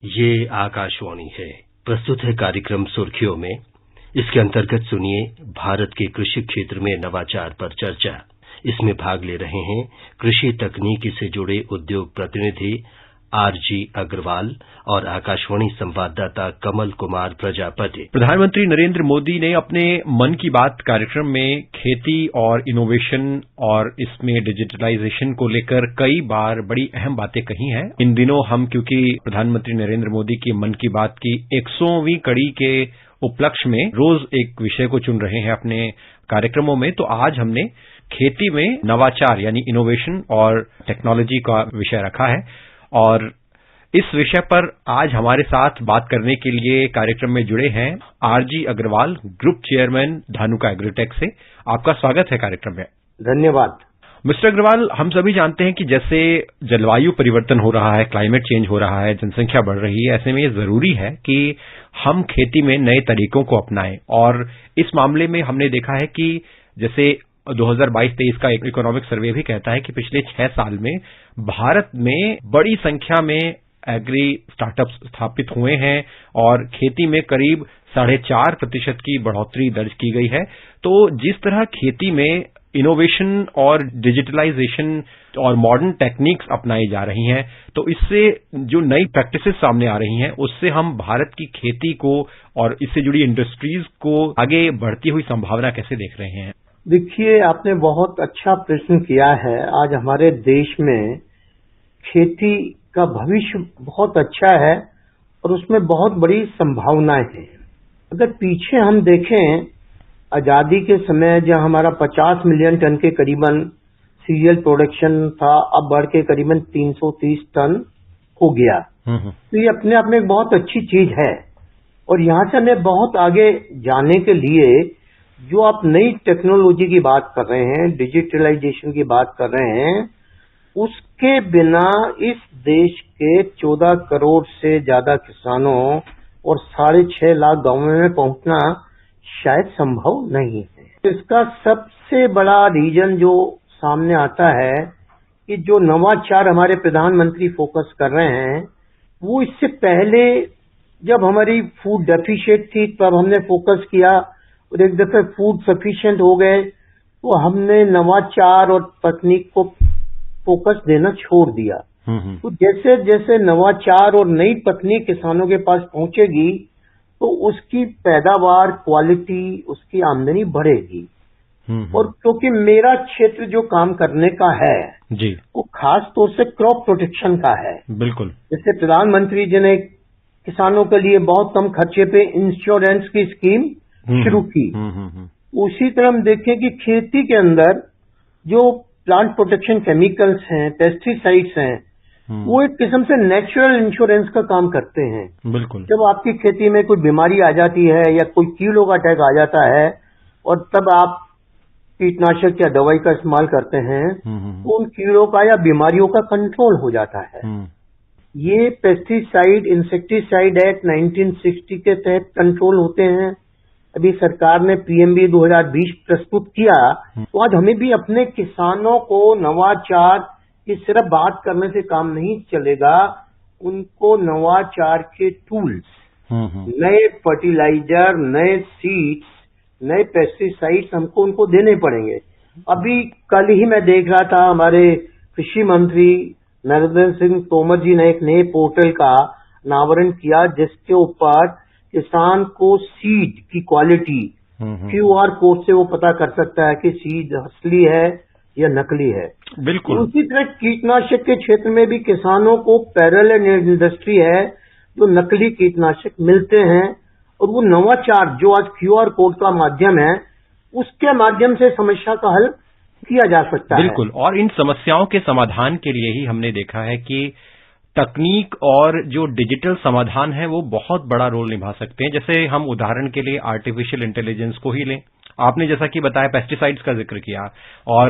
ये आकाशवाणी है। प्रस्तुत है कार्यक्रम सुर्खियों में। इसके अंतर्गत सुनिए भारत के कृषि क्षेत्र में नवाचार पर चर्चा। इसमें भाग ले रहे हैं कृषि तकनीकी से जुड़े उद्योग प्रतिनिधि आरजी अग्रवाल और आकाशवाणी संवाददाता कमल कुमार प्रजापति। प्रधानमंत्री नरेंद्र मोदी ने अपने मन की बात कार्यक्रम में खेती और इनोवेशन और इसमें डिजिटलाइजेशन को लेकर कई बार बड़ी अहम बातें कही हैं। इन दिनों हम क्योंकि प्रधानमंत्री नरेंद्र मोदी की मन की बात की 100वीं कड़ी के उपलक्ष्य में रोज एक विषय को चुन रहे हैं अपने कार्यक्रमों में, तो आज हमने खेती में नवाचार यानी इनोवेशन और टेक्नोलॉजी का विषय रखा है। और इस विषय पर आज हमारे साथ बात करने के लिए कार्यक्रम में जुड़े हैं RG Agarwal, group chairman Dhanuka Agritech से। आपका स्वागत है कार्यक्रम में। धन्यवाद। मिस्टर अग्रवाल, हम सभी जानते हैं कि जैसे जलवायु परिवर्तन हो रहा है, क्लाइमेट चेंज हो रहा है, जनसंख्या बढ़ रही है, ऐसे में ये जरूरी है कि हम खेती में नए तरीकों को अपनाएं। और इस मामले में हमने देखा है कि जैसे 2022-23 का एक इकोनॉमिक सर्वे भी कहता है कि पिछले 6 साल में भारत में बड़ी संख्या में एग्री स्टार्टअप्स स्थापित हुए हैं और खेती में करीब 4.5% की बढ़ोतरी दर्ज की गई है। तो जिस तरह खेती में इनोवेशन और डिजिटलाइजेशन और मॉडर्न टेक्निक्स अपनाई जा रही हैं, तो इससे जो नई प्रैक्टिसेस सामने आ रही हैं, उससे हम भारत की खेती को और इससे जुड़ी इंडस्ट्रीज को आगे बढ़ती हुई संभावना कैसे देख रहे हैं? देखिए, आपने बहुत अच्छा प्रश्न किया है। आज हमारे देश में खेती का भविष्य बहुत अच्छा है और उसमें बहुत बड़ी संभावनाएं हैं। अगर पीछे हम देखें, आजादी के समय जब हमारा 50 मिलियन टन के करीबन सीरियल प्रोडक्शन था, अब बढ़ के करीबन 330 टन हो गया। तो ये अपने आप में एक बहुत अच्छी चीज है। और यहाँ से हमें बहुत आगे जाने के लिए जो आप नई टेक्नोलॉजी की बात कर रहे हैं, डिजिटलाइजेशन की बात कर रहे हैं, उसके बिना इस देश के 14 करोड़ से ज्यादा किसानों और 6.5 लाख गांवों में पहुंचना शायद संभव नहीं है। इसका सबसे बड़ा रीजन जो सामने आता है कि जो नवाचार हमारे प्रधानमंत्री फोकस कर रहे हैं, वो इससे पहले जब हमारी फूड डेफिशिएंट थी तब हमने फोकस किया और एक दफे फूड सफिशिएंट हो गए तो हमने नवाचार और तकनीक को फोकस देना छोड़ दिया। तो जैसे जैसे नवाचार और नई तकनीक किसानों के पास पहुंचेगी तो उसकी पैदावार, क्वालिटी, उसकी आमदनी बढ़ेगी। और क्योंकि मेरा क्षेत्र जो काम करने का है जी, वो खास तौर से क्रॉप प्रोटेक्शन का है। बिल्कुल। जैसे प्रधानमंत्री जी ने किसानों के लिए बहुत कम खर्चे पे इंश्योरेंस की स्कीम शुरू की। उसी तरह हम देखें कि खेती के अंदर जो प्लांट प्रोटेक्शन केमिकल्स हैं, पेस्टिसाइड्स हैं, वो एक किस्म से नेचुरल इंश्योरेंस का काम करते हैं। बिल्कुल। जब आपकी खेती में कोई बीमारी आ जाती है या कोई कीड़ों का अटैक आ जाता है और तब आप कीटनाशक या दवाई का इस्तेमाल करते हैं, तो उन कीड़ों का या बीमारियों का कंट्रोल हो जाता है। ये पेस्टिसाइड इंसेक्टिसाइड एक्ट 1960 के तहत कंट्रोल होते हैं। अभी सरकार ने पीएमबी 2020 प्रस्तुत किया। तो आज हमें भी अपने किसानों को नवाचार की सिर्फ बात करने से काम नहीं चलेगा, उनको नवाचार के टूल्स, नए फर्टिलाइजर, नए सीड्स, नए पेस्टिसाइड्स हमको उनको देने पड़ेंगे। अभी कल ही मैं देख रहा था, हमारे कृषि मंत्री नरेंद्र सिंह तोमर जी ने एक नए पोर्टल का अनावरण किया जिसके ऊपर किसान को सीड की क्वालिटी QR कोड से वो पता कर सकता है कि सीड असली है या नकली है। बिल्कुल। उसी तरह कीटनाशक के क्षेत्र में भी किसानों को पैरेलल इंडस्ट्री है जो नकली कीटनाशक मिलते हैं और वो नवाचार जो आज QR कोड का माध्यम है, उसके माध्यम से समस्या का हल किया जा सकता है। बिल्कुल। और इन समस्याओं के समाधान के लिए ही हमने देखा है कि तकनीक और जो डिजिटल समाधान है वो बहुत बड़ा रोल निभा सकते हैं। जैसे हम उदाहरण के लिए आर्टिफिशियल इंटेलिजेंस को ही लें। आपने जैसा कि बताया, पेस्टिसाइड्स का जिक्र किया और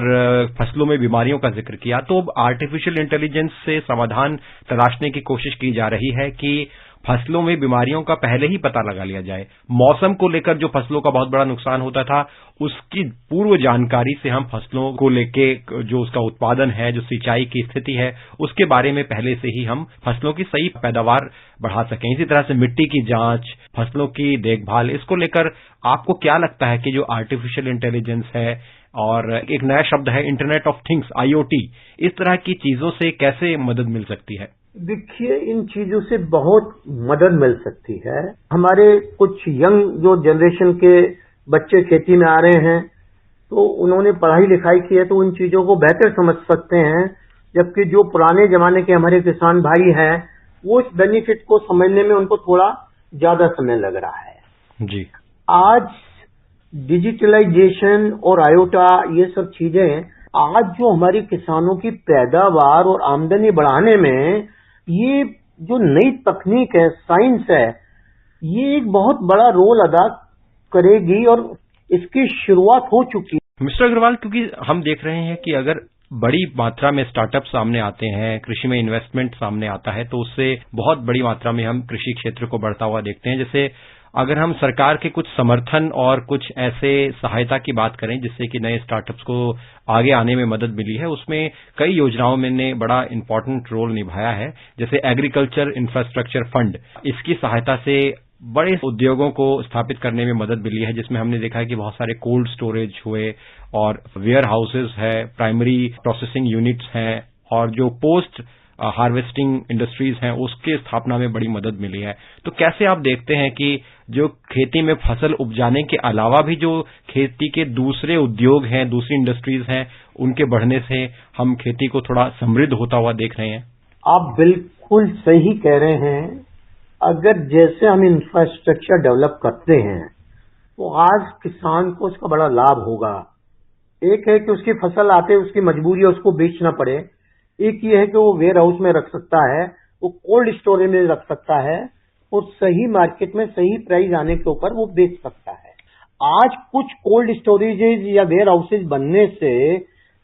फसलों में बीमारियों का जिक्र किया, तो आर्टिफिशियल इंटेलिजेंस से समाधान तलाशने की कोशिश की जा रही है कि फसलों में बीमारियों का पहले ही पता लगा लिया जाए। मौसम को लेकर जो फसलों का बहुत बड़ा नुकसान होता था, उसकी पूर्व जानकारी से हम फसलों को लेके जो उसका उत्पादन है, जो सिंचाई की स्थिति है, उसके बारे में पहले से ही हम फसलों की सही पैदावार बढ़ा सकें। इसी तरह से मिट्टी की जांच, फसलों की देखभाल, इसको लेकर आपको क्या लगता है कि जो आर्टिफिशियल इंटेलिजेंस है और एक नया शब्द है इंटरनेट ऑफ थिंग्स, IoT, इस तरह की चीजों से कैसे मदद मिल सकती है? देखिए, इन चीजों से बहुत मदद मिल सकती है। हमारे कुछ यंग जो जनरेशन के बच्चे खेती में आ रहे हैं, तो उन्होंने पढ़ाई लिखाई की है, तो इन चीजों को बेहतर समझ सकते हैं, जबकि जो पुराने जमाने के हमारे किसान भाई हैं, वो इस बेनिफिट को समझने में उनको थोड़ा ज्यादा समय लग रहा है जी। आज डिजिटलाइजेशन और आयोटा, ये सब चीजें आज जो हमारे किसानों की पैदावार और आमदनी बढ़ाने में, ये जो नई तकनीक है, साइंस है, ये एक बहुत बड़ा रोल अदा करेगी और इसकी शुरुआत हो चुकी है। मिस्टर अग्रवाल, क्योंकि हम देख रहे हैं कि अगर बड़ी मात्रा में स्टार्टअप सामने आते हैं, कृषि में इन्वेस्टमेंट सामने आता है, तो उससे बहुत बड़ी मात्रा में हम कृषि क्षेत्र को बढ़ता हुआ देखते हैं। जैसे अगर हम सरकार के कुछ समर्थन और कुछ ऐसे सहायता की बात करें जिससे कि नए स्टार्टअप्स को आगे आने में मदद मिली है, उसमें कई योजनाओं में ने बड़ा इंपॉर्टेंट रोल निभाया है। जैसे एग्रीकल्चर इंफ्रास्ट्रक्चर फंड, इसकी सहायता से बड़े उद्योगों को स्थापित करने में मदद मिली है, जिसमें हमने देखा है कि बहुत सारे कोल्ड स्टोरेज हुए और वेयर हाउसेज है, प्राइमरी प्रोसेसिंग यूनिट्स हैं और जो पोस्ट हार्वेस्टिंग इंडस्ट्रीज हैं, उसके स्थापना में बड़ी मदद मिली है। तो कैसे आप देखते हैं कि जो खेती में फसल उपजाने के अलावा भी जो खेती के दूसरे उद्योग हैं, दूसरी इंडस्ट्रीज हैं, उनके बढ़ने से हम खेती को थोड़ा समृद्ध होता हुआ देख रहे हैं? आप बिल्कुल सही कह रहे हैं। अगर जैसे हम इंफ्रास्ट्रक्चर डेवलप करते हैं, तो आज किसान को इसका बड़ा लाभ होगा। एक है कि उसकी फसल आते उसकी मजबूरी है उसको बेचना पड़े, एक ये है कि वो वेयर हाउस में रख सकता है, वो कोल्ड स्टोरेज में रख सकता है और सही मार्केट में सही प्राइस आने के ऊपर वो बेच सकता है। आज कुछ कोल्ड स्टोरेजेज या वेयर हाउसेज बनने से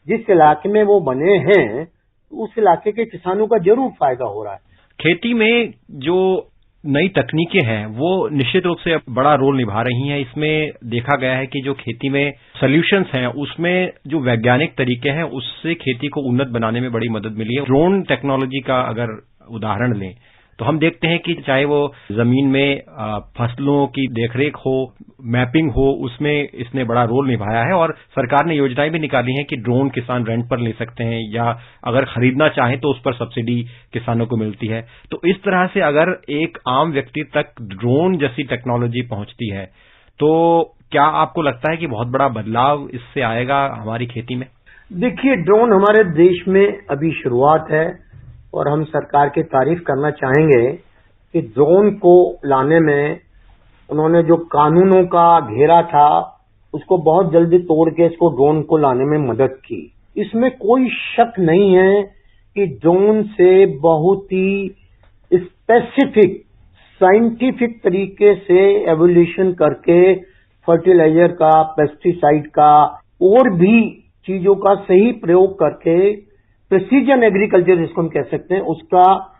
जिस इलाके में वो बने हैं, उस इलाके के किसानों का जरूर फायदा हो रहा है। खेती में जो नई तकनीकें हैं वो निश्चित रूप से बड़ा रोल निभा रही हैं। इसमें देखा गया है कि जो खेती में सॉल्यूशंस हैं, उसमें जो वैज्ञानिक तरीके हैं, उससे खेती को उन्नत बनाने में बड़ी मदद मिली है। ड्रोन टेक्नोलॉजी का अगर उदाहरण लें तो हम देखते हैं कि चाहे वो जमीन में फसलों की देखरेख हो, मैपिंग हो, उसमें इसने बड़ा रोल निभाया है और सरकार ने योजनाएं भी निकाली हैं कि ड्रोन किसान रेंट पर ले सकते हैं या अगर खरीदना चाहें तो उस पर सब्सिडी किसानों को मिलती है। तो इस तरह से अगर एक आम व्यक्ति तक ड्रोन जैसी टेक्नोलॉजी पहुंचती है, तो क्या आपको लगता है कि बहुत बड़ा बदलाव इससे आएगा हमारी खेती में? देखिए, ड्रोन हमारे देश में अभी शुरुआत है और हम सरकार की तारीफ करना चाहेंगे कि ड्रोन को लाने में उन्होंने जो कानूनों का घेरा था उसको बहुत जल्दी तोड़ के इसको ड्रोन को लाने में मदद की। इसमें कोई शक नहीं है कि ड्रोन से बहुत ही स्पेसिफिक साइंटिफिक तरीके से एवोल्यूशन करके फर्टिलाइजर का, पेस्टिसाइड का और भी चीजों का सही प्रयोग करके प्रिसीजन एग्रीकल्चर जिसको हम कह सकते हैं, उसका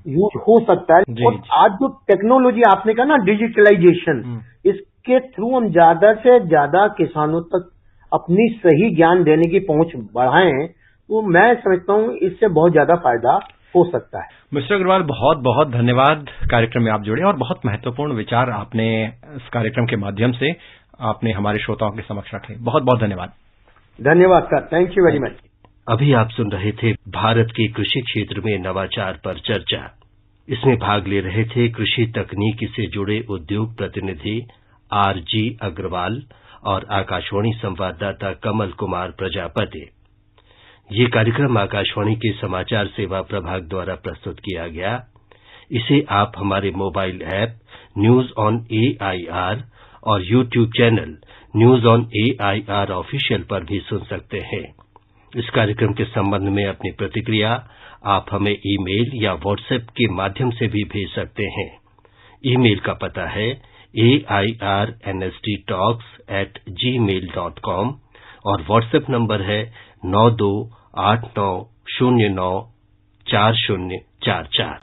यूज हो सकता है। और आज जो टेक्नोलॉजी आपने कहा ना, डिजिटलाइजेशन, इसके थ्रू हम ज्यादा से ज्यादा किसानों तक अपनी सही ज्ञान देने की पहुंच बढ़ाएं, तो मैं समझता हूं इससे बहुत ज्यादा फायदा हो सकता है। मिस्टर अग्रवाल, बहुत बहुत धन्यवाद कार्यक्रम में आप जुड़े और बहुत महत्वपूर्ण विचार आपने इस कार्यक्रम के माध्यम से आपने हमारे श्रोताओं के समक्ष रखे। बहुत बहुत धन्यवाद। धन्यवाद sir, thank you very much. अभी आप सुन रहे थे भारत के कृषि क्षेत्र में नवाचार पर चर्चा। इसमें भाग ले रहे थे कृषि तकनीकी से जुड़े उद्योग प्रतिनिधि RG अग्रवाल और आकाशवाणी संवाददाता कमल कुमार प्रजापति। ये कार्यक्रम आकाशवाणी के समाचार सेवा प्रभाग द्वारा प्रस्तुत किया गया। इसे आप हमारे mobile app news on AIR और YouTube channel news on AIR official पर भी सुन सकते हैं। इस कार्यक्रम के संबंध में अपनी प्रतिक्रिया आप हमें ईमेल या व्हाट्सएप के माध्यम से भी भेज सकते हैं। ईमेल का पता है airnsttalks@gmail.com और व्हाट्सएप नंबर है 9289094044।